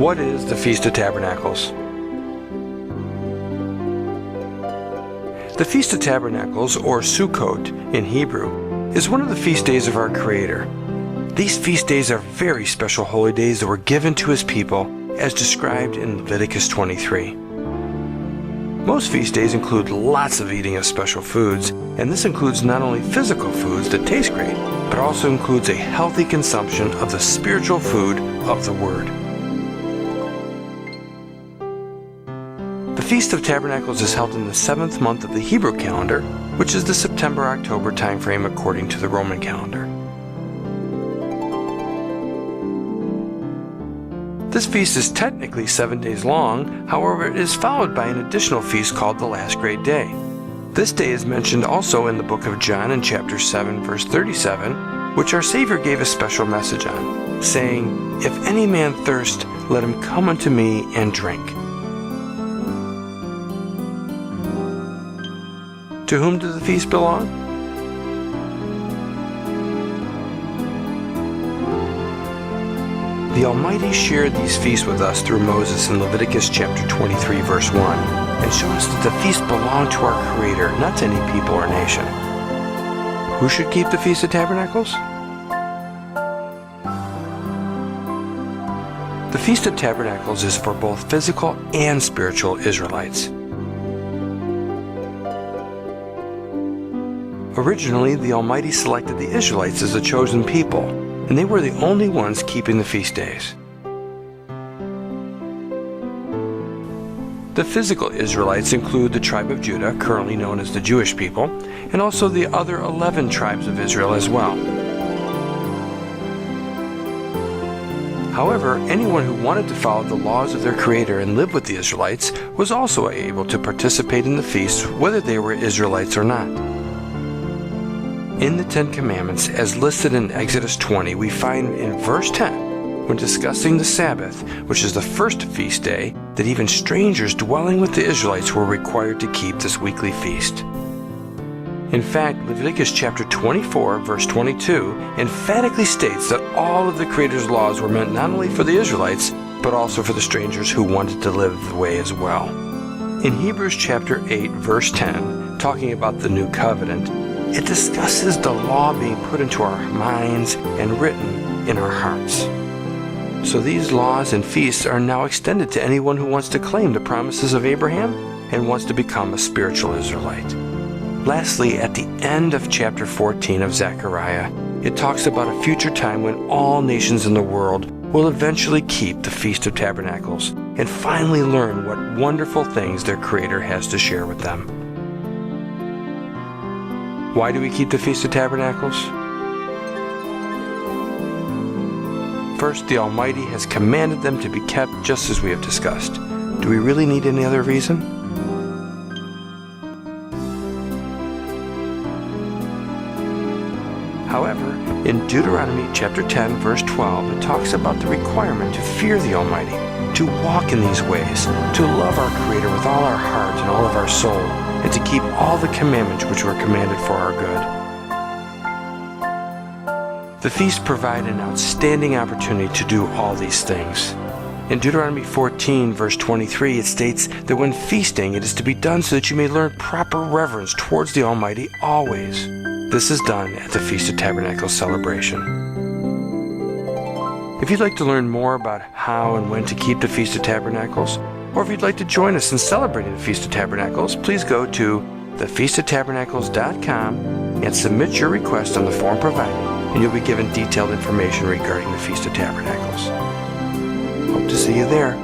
What is the Feast of Tabernacles? The Feast of Tabernacles, or Sukkot in Hebrew, is one of the feast days of our Creator. These feast days are very special holy days that were given to His people as described in Leviticus 23. Most feast days include lots of eating of special foods, and this includes not only physical foods that taste great, but also includes a healthy consumption of the spiritual food of the Word. The Feast of Tabernacles is held in the 7th month of the Hebrew calendar, which is the September-October timeframe according to the Roman calendar. This feast is technically 7 days long, however it is followed by an additional feast called the Last Great Day. This day is mentioned also in the book of John in chapter 7 verse 37, which our Savior gave a special message on, saying, "If any man thirst, let him come unto me and drink." To whom does the feast belong? The Almighty shared these feasts with us through Moses in Leviticus chapter 23 verse 1, and showed us that the feast belonged to our Creator, not to any people or nation. Who should keep the Feast of Tabernacles? The Feast of Tabernacles is for both physical and spiritual Israelites. Originally, the Almighty selected the Israelites as a chosen people, and they were the only ones keeping the feast days. The physical Israelites include the tribe of Judah, currently known as the Jewish people, and also the other 11 tribes of Israel as well. However, anyone who wanted to follow the laws of their Creator and live with the Israelites was also able to participate in the feast, whether they were Israelites or not. In the Ten Commandments, as listed in Exodus 20, we find in verse 10, when discussing the Sabbath, which is the first feast day, that even strangers dwelling with the Israelites were required to keep this weekly feast. In fact, Leviticus chapter 24, verse 22, emphatically states that all of the Creator's laws were meant not only for the Israelites, but also for the strangers who wanted to live the way as well. In Hebrews chapter 8, verse 10, talking about the new covenant, it discusses the law being put into our minds and written in our hearts. So these laws and feasts are now extended to anyone who wants to claim the promises of Abraham and wants to become a spiritual Israelite. Lastly, at the end of chapter 14 of Zechariah, it talks about a future time when all nations in the world will eventually keep the Feast of Tabernacles and finally learn what wonderful things their Creator has to share with them. Why do we keep the Feast of Tabernacles? First, the Almighty has commanded them to be kept just as we have discussed. Do we really need any other reason? However, in Deuteronomy chapter 10, verse 12, it talks about the requirement to fear the Almighty, to walk in these ways, to love our Creator with all our heart and all of our soul, and to keep all the commandments which were commanded for our good. The feasts provide an outstanding opportunity to do all these things. In Deuteronomy 14, verse 23, it states that when feasting, it is to be done so that you may learn proper reverence towards the Almighty always. This is done at the Feast of Tabernacles celebration. If you'd like to learn more about how and when to keep the Feast of Tabernacles, or if you'd like to join us in celebrating the Feast of Tabernacles, please go to thefeastoftabernacles.com and submit your request on the form provided, and you'll be given detailed information regarding the Feast of Tabernacles. Hope to see you there.